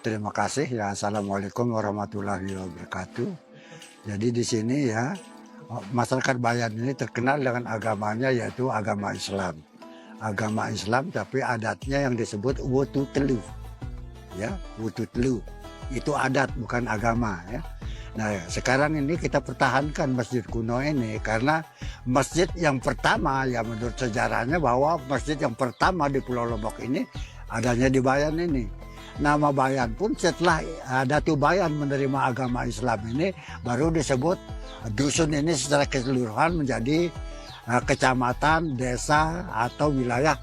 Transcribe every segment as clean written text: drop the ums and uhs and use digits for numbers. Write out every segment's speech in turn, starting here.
Terima kasih ya. Assalamualaikum warahmatullahi wabarakatuh. Jadi di sini ya, masyarakat Bayan ini terkenal dengan agamanya yaitu agama Islam. Agama Islam tapi adatnya yang disebut Wututelu. Ya, Wututelu. Itu adat bukan agama ya. Nah, sekarang ini kita pertahankan masjid kuno ini karena masjid yang pertama ya menurut sejarahnya bahwa masjid yang pertama di Pulau Lombok ini adanya di Bayan ini. Nama Bayan pun setelah Datu Bayan menerima agama Islam ini baru disebut dusun ini secara keseluruhan menjadi kecamatan, desa atau wilayah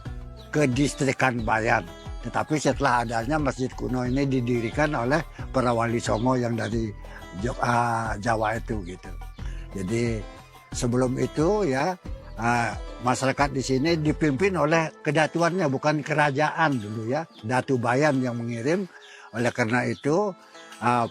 kedistrikan Bayan. Tetapi setelah adanya masjid kuno ini didirikan oleh para wali songo yang dari Jawa itu gitu. Jadi sebelum itu ya masyarakat di sini dipimpin oleh kedatuannya bukan kerajaan dulu ya. Datu Bayan yang mengirim. Oleh karena itu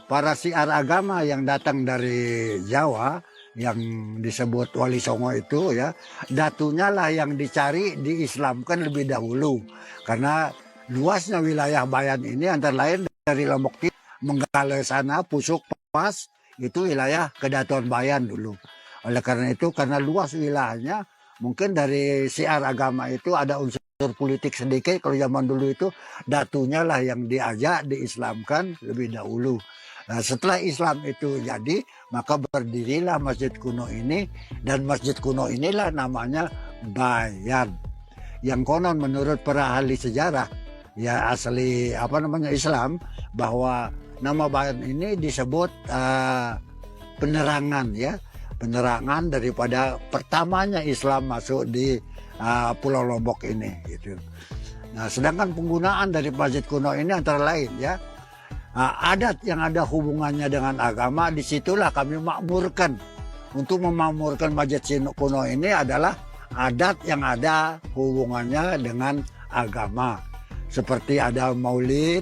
para syiar agama yang datang dari Jawa yang disebut wali songo itu ya, datunya lah yang dicari diislamkan lebih dahulu karena luasnya wilayah Bayan ini antara lain dari Lombok Timur, Menggale sana, Pusuk, Pas, itu wilayah kedatuan Bayan dulu. Oleh karena itu, karena luas wilayahnya, mungkin dari syiar agama itu ada unsur politik sedikit. Kalau zaman dulu itu, datunya lah yang diajak, diislamkan lebih dahulu. Nah, setelah Islam itu jadi, maka berdirilah masjid kuno ini, dan masjid kuno inilah namanya Bayan. Yang konon menurut para ahli sejarah, ya asli Islam, bahwa nama Bayan ini disebut penerangan ya, penerangan daripada pertamanya Islam masuk di Pulau Lombok ini gitu. Nah, sedangkan penggunaan dari masjid kuno ini antara lain ya, adat yang ada hubungannya dengan agama, disitulah kami makmurkan. Untuk memakmurkan masjid kuno ini adalah adat yang ada hubungannya dengan agama. Seperti ada maulid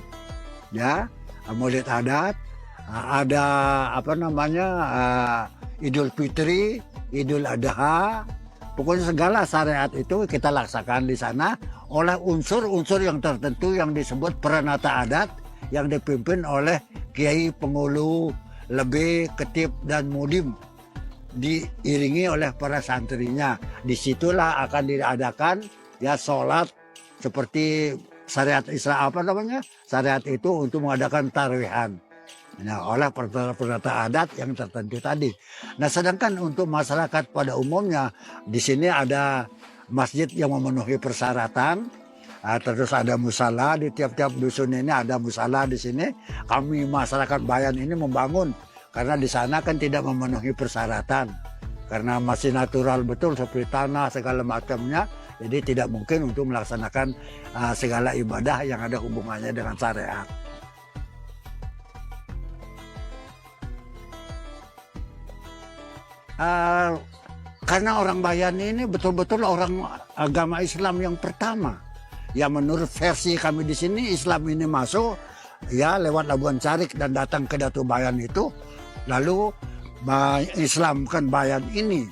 ya, maulid adat, ada Idul Fitri, Idul Adha, pokoknya segala syariat itu kita laksanakan di sana oleh unsur-unsur yang tertentu yang disebut peranata adat yang dipimpin oleh kiai pengulu, lebih, ketip dan mudim, diiringi oleh para santrinya. Disitulah akan diadakan ya sholat seperti syariat Islam syariat itu untuk mengadakan tarawih. Nah, oleh peranata adat yang tertentu tadi. Nah, sedangkan untuk masyarakat pada umumnya di sini ada masjid yang memenuhi persyaratan. Terus ada musala di tiap-tiap dusun ini, ada musala di sini. Kami masyarakat Bayan ini membangun karena di sana kan tidak memenuhi persyaratan. Karena masih natural betul seperti tanah segala macamnya. Jadi tidak mungkin untuk melaksanakan segala ibadah yang ada hubungannya dengan syariat. Karena orang Bayan ini betul-betul orang agama Islam yang pertama. Ya menurut versi kami di sini Islam ini masuk ya lewat Labuan Carik dan datang ke Datu Bayan itu, lalu Islamkan Bayan ini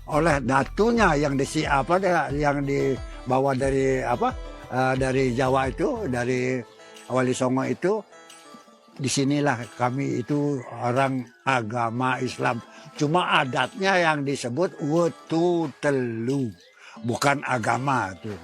oleh datunya yang yang dibawa dari dari Jawa itu, dari Wali Songo itu. Disinilah kami itu orang agama Islam. Cuma adatnya yang disebut Wututelu, bukan agama tuh.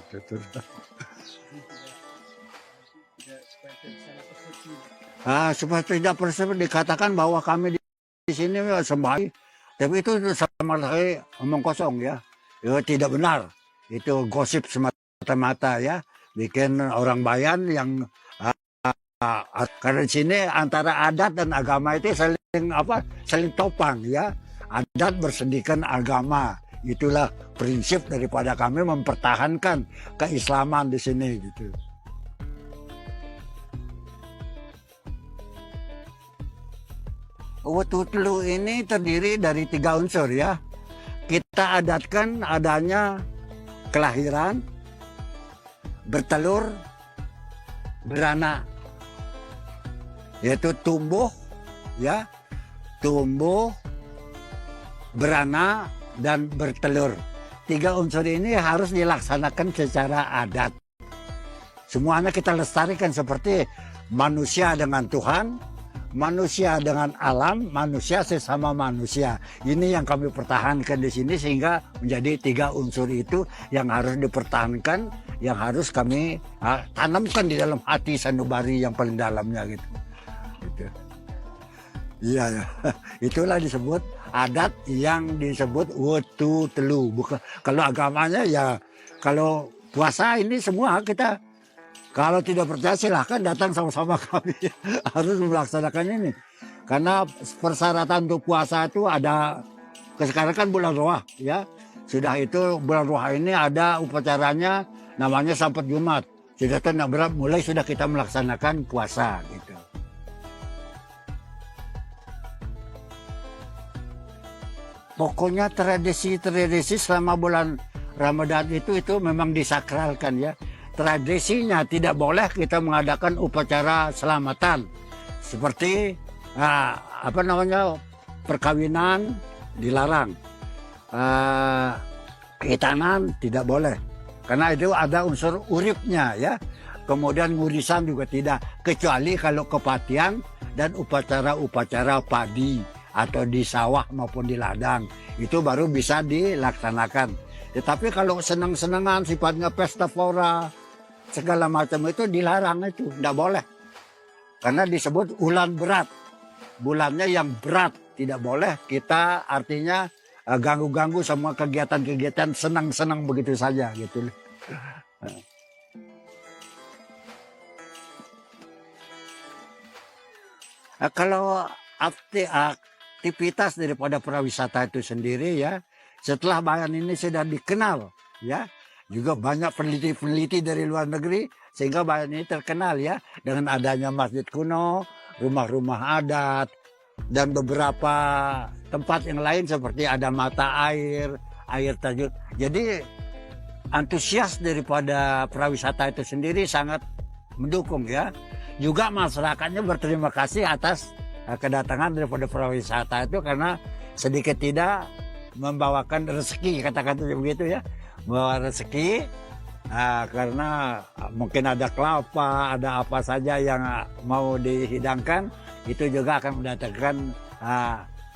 Supaya tidak perlu dikatakan bahwa kami di sini sembahyang, tapi itu sama sekali omong kosong ya. Tidak benar. Itu gosip semata-mata ya. Bikin orang Bayan yang karena di sini antara adat dan agama itu saling topang ya. Adat bersendikan agama. Itulah prinsip daripada kami mempertahankan keislaman di sini gitu. Wututelu ini terdiri dari 3 unsur ya. Kita adatkan adanya kelahiran, bertelur, beranak. Yaitu tumbuh ya, tumbuh, beranak dan bertelur. 3 unsur ini harus dilaksanakan secara adat. Semuanya kita lestarikan seperti manusia dengan Tuhan, manusia dengan alam, manusia sesama manusia. Ini yang kami pertahankan di sini sehingga menjadi 3 unsur itu yang harus dipertahankan, yang harus kami tanamkan di dalam hati sanubari yang paling dalamnya gitu. Iya, ya. Itulah disebut adat yang disebut wetu telu. Bukan kalau agamanya ya, kalau puasa ini semua kita, kalau tidak percaya silahkan datang sama-sama kami harus melaksanakan ini. Karena persyaratan untuk puasa itu ada, sekarang kan bulan Roah ya. Sudah itu bulan Roah ini ada upacaranya namanya Sambat Jumat. Sudah mulai sudah kita melaksanakan puasa gitu. Pokoknya tradisi-tradisi selama bulan Ramadan itu memang disakralkan ya. Tradisinya tidak boleh kita mengadakan upacara selamatan seperti perkawinan dilarang, khitanan tidak boleh karena itu ada unsur uripnya ya. Kemudian ngurisan juga tidak, kecuali kalau kepatian dan upacara-upacara padi atau di sawah maupun di ladang itu baru bisa dilaksanakan. Tetapi kalau senang-senangan sifatnya pesta pora segala macam itu dilarang, itu tidak boleh karena disebut ulan berat, bulannya yang berat, tidak boleh kita artinya ganggu-ganggu semua kegiatan-kegiatan senang-senang begitu saja gitu. Kalau aktivitas daripada pariwisata itu sendiri ya, setelah Bayan ini sudah dikenal ya, juga banyak peneliti-peneliti dari luar negeri sehingga Bayan ini terkenal ya dengan adanya masjid kuno, rumah-rumah adat dan beberapa tempat yang lain seperti ada mata air terjun. Jadi antusias daripada pariwisata itu sendiri sangat mendukung ya. Juga masyarakatnya berterima kasih atas kedatangan daripada pariwisata itu karena sedikit tidak membawakan rezeki, kata-kata begitu ya, membawa rezeki karena mungkin ada kelapa, ada apa saja yang mau dihidangkan, itu juga akan mendatangkan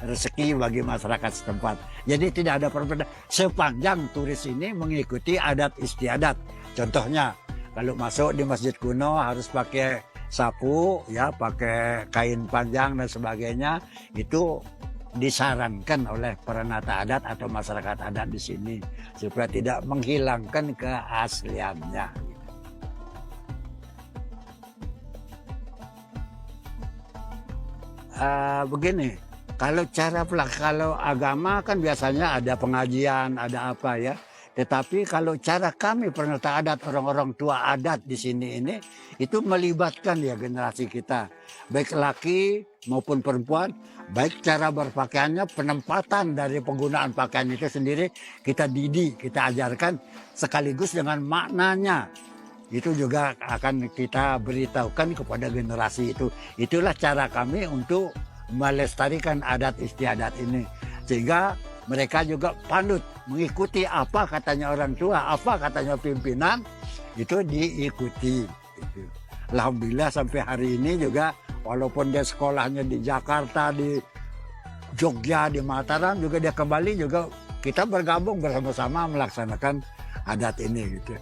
rezeki bagi masyarakat setempat. Jadi tidak ada perbedaan sepanjang turis ini mengikuti adat istiadat. Contohnya kalau masuk di masjid kuno harus pakai sapu ya, pakai kain panjang dan sebagainya, itu disarankan oleh peranata adat atau masyarakat adat di sini supaya tidak menghilangkan keasliannya. Begini, kalau agama kan biasanya ada pengajian, ada apa ya. Tetapi kalau cara kami peranata adat, orang-orang tua adat di sini ini itu melibatkan ya generasi kita, baik laki maupun perempuan, baik cara berpakaiannya, penempatan dari penggunaan pakaian itu sendiri kita didik, kita ajarkan sekaligus dengan maknanya. Itu juga akan kita beritahukan kepada generasi itu. Itulah cara kami untuk melestarikan adat istiadat ini. Sehingga mereka juga pandut mengikuti apa katanya orang tua, apa katanya pimpinan, itu diikuti. Alhamdulillah sampai hari ini juga walaupun dia sekolahnya di Jakarta, di Jogja, di Mataram, juga dia kembali juga kita bergabung bersama-sama melaksanakan adat ini gitu.